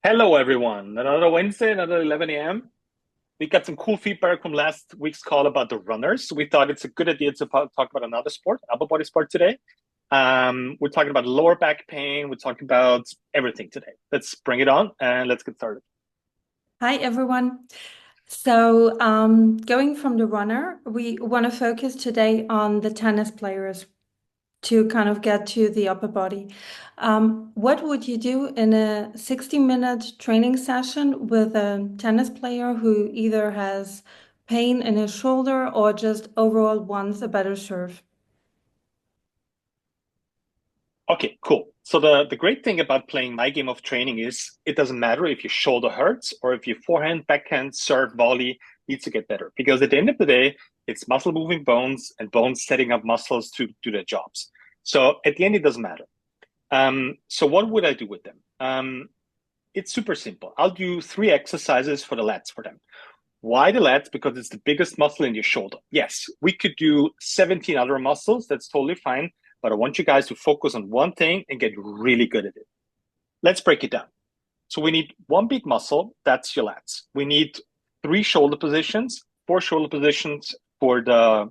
Hello, everyone. Another Wednesday, another 11 a.m. We got some cool feedback from last week's call about the runners. So we thought it's a good idea to talk about another sport, upper body sport today. We're talking about lower back pain. We're talking about everything today. Let's bring it on and let's get started. Hi, everyone. Going from the runner, we want to focus today on the tennis players to kind of get to the upper body. What would you do in a 60-minute training session with a tennis player who either has pain in his shoulder or just overall wants a better serve? Okay, cool. So the great thing about playing my game of training is it doesn't matter if your shoulder hurts or if your forehand, backhand, serve, volley needs to get better. Because at the end of the day, it's muscle moving bones and bones setting up muscles to do their jobs. So at the end, it doesn't matter. So what would I do with them? It's super simple. I'll do three exercises for the lats for them. Why the lats? Because it's the biggest muscle in your shoulder. Yes, we could do 17 other muscles. That's totally fine. But I want you guys to focus on one thing and get really good at it. Let's break it down. So we need one big muscle. That's your lats. We need three shoulder positions, four shoulder positions for the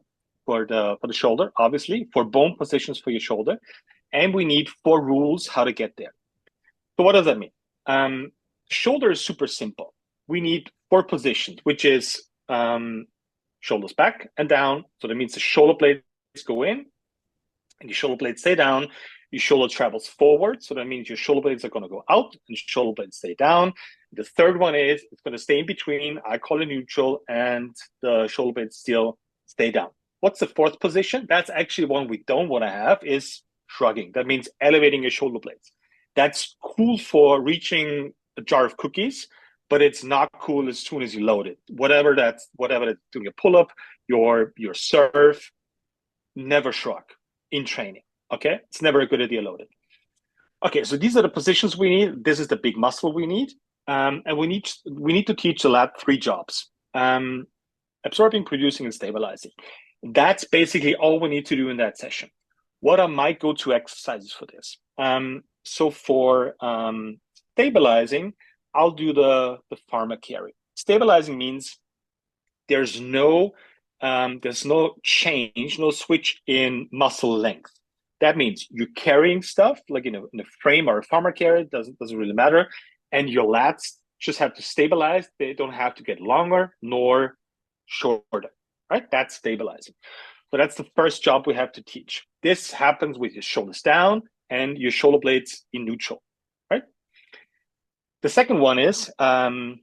shoulder, obviously, for bone positions for your shoulder. And we need four rules how to get there. So what does that mean? Shoulder is super simple. We need four positions, which is shoulders back and down. So that means the shoulder blades go in and your shoulder blades stay down. Your shoulder travels forward. So that means your shoulder blades are going to go out and shoulder blades stay down. The third one is it's going to stay in between. I call it neutral, and the shoulder blades still stay down. What's the fourth position? That's actually one we don't want to have is shrugging. That means elevating your shoulder blades. That's cool for reaching a jar of cookies, but it's not cool as soon as you load it. Whatever that's doing a pull up, your serve, never shrug in training. Okay, it's never a good idea loaded. Okay, so these are the positions we need. This is the big muscle we need, and we need to teach the lab three jobs: absorbing, producing, and stabilizing. That's basically all we need to do in that session. What are my go-to exercises for this? So for stabilizing, I'll do the farmer carry. Stabilizing means there's no change, no switch in muscle length. That means you're carrying stuff like in a frame or a farmer carry, doesn't really matter. And your lats just have to stabilize. They don't have to get longer nor shorter, right? That's stabilizing. So that's the first job we have to teach. This happens with your shoulders down and your shoulder blades in neutral, right? The second one is the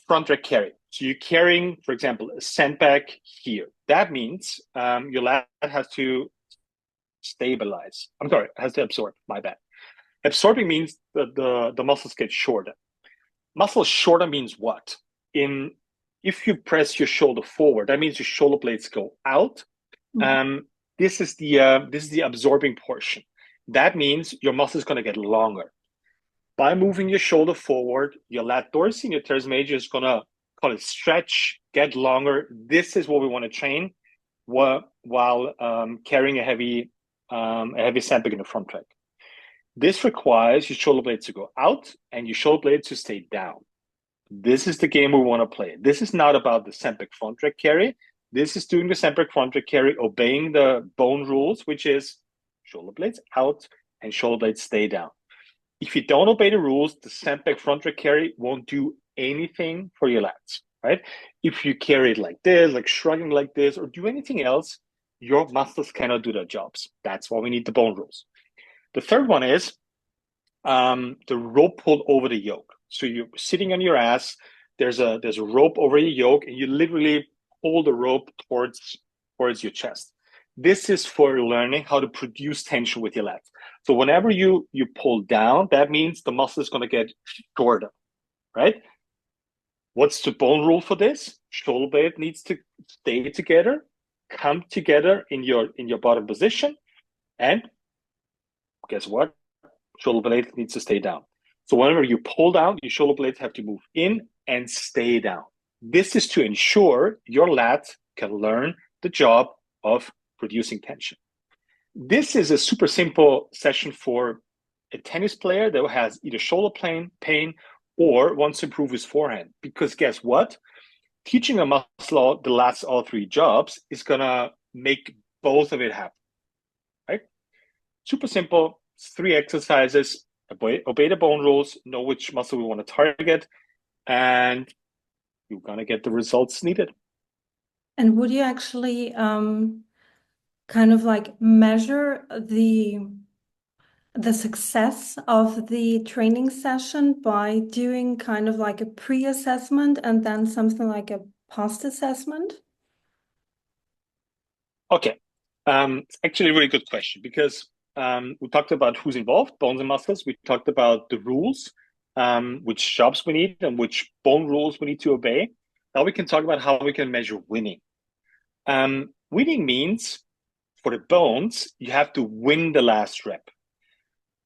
front rack carry. So you're carrying, for example, a sandbag here. That means your lat has to stabilize. I'm sorry, has to absorb. My bad. Absorbing means that the muscles get shorter. Muscle shorter means what? In If you press your shoulder forward, that means your shoulder blades go out. Mhm. Um, this is the absorbing portion. That means your muscle is going to get longer. By moving your shoulder forward, your lat dorsi and your teres major is going to call it stretch, get longer. This is what we want to train while carrying a heavy sandbag in the front track. This requires your shoulder blades to go out and your shoulder blades to stay down. This is the game we want to play. This is not about the sandbag front track carry. This is doing the sandbag front track carry, obeying the bone rules, which is shoulder blades out and shoulder blades stay down. If you don't obey the rules, the sandbag front rack carry won't do anything for your lats, right? If you carry it like this, like shrugging like this, or do anything else, your muscles cannot do their jobs. That's why we need the bone rules. The third one is the rope pulled over the yoke. So you're sitting on your ass. There's a rope over your yoke, and you literally pull the rope towards your chest. This is for learning how to produce tension with your lats. So whenever you pull down, that means the muscle is going to get shorter, right? What's the bone rule for this? Shoulder blade needs to stay together, come together in your bottom position, and guess what? Shoulder blade needs to stay down. So whenever you pull down, your shoulder blades have to move in and stay down. This is to ensure your lat can learn the job of producing tension. This is a super simple session for a tennis player that has either shoulder pain or wants to improve his forehand. Because guess what? Teaching a muscle the last all three jobs is gonna make both of it happen, right? Super simple, 3 exercises, obey the bone rules, know which muscle we want to target, and you're gonna get the results needed. And would you actually kind of like measure the success of the training session by doing kind of like a pre-assessment and then something like a post-assessment? Okay, it's actually a really good question because we talked about who's involved, bones and muscles. We talked about the rules, which jobs we need and which bone rules we need to obey. Now we can talk about how we can measure winning. Winning means for the bones, you have to win the last rep.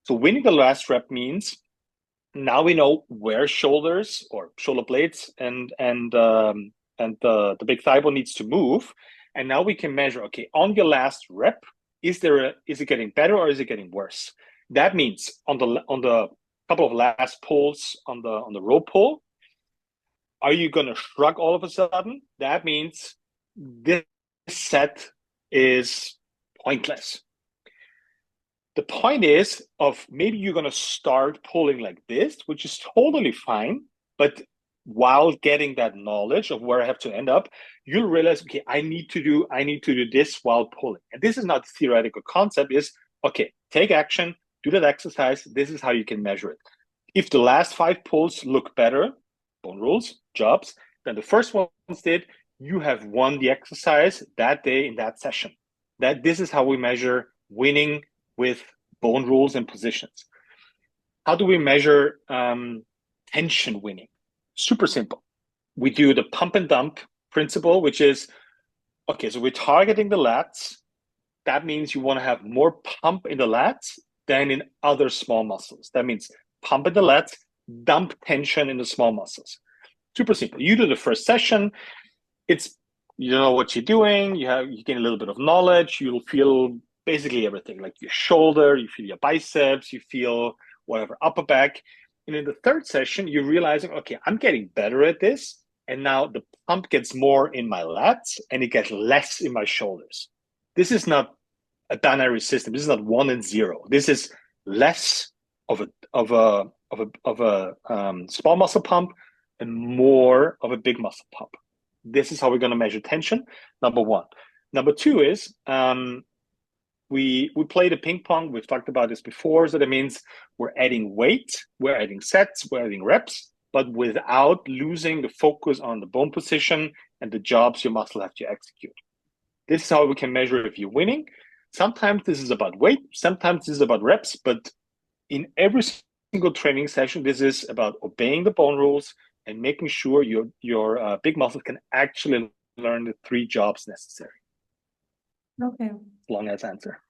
So winning the last rep means now we know where shoulders or shoulder blades and the big thigh bone needs to move, and now we can measure. Okay, on your last rep, is it getting better or is it getting worse? That means on the couple of last pulls on the rope pull, are you going to shrug all of a sudden? That means this set is pointless. The point is of maybe you're going to start pulling like this, which is totally fine. But while getting that knowledge of where I have to end up, you'll realize, okay, I need to do this while pulling. And this is not theoretical concept, is okay, take action, do that exercise. This is how you can measure it. If the last 5 pulls look better, bone rules, jobs, than the first ones did, you have won the exercise that day in that session. This is how we measure winning with bone rules and positions. How do we measure tension winning? Super simple. We do the pump and dump principle, which is, okay, so we're targeting the lats. That means you want to have more pump in the lats than in other small muscles. That means pump in the lats, dump tension in the small muscles. Super simple. You do the first session. You know what you're doing. You gain a little bit of knowledge. You'll feel basically everything, like your shoulder, you feel your biceps, you feel whatever, upper back. And in the third session, you're realizing, okay, I'm getting better at this. And now the pump gets more in my lats and it gets less in my shoulders. This is not a binary system. This is not 1 and 0. This is less of a small muscle pump and more of a big muscle pump. This is how we're going to measure tension. Number 1. Number 2 is we play the ping pong. We've talked about this before. So that means we're adding weight, we're adding sets, we're adding reps, but without losing the focus on the bone position and the jobs your muscle have to execute. This is how we can measure if you're winning. Sometimes this is about weight, sometimes this is about reps, but in every single training session, this is about obeying the bone rules and making sure your big muscles can actually learn the 3 jobs necessary. Okay. Long ass answer.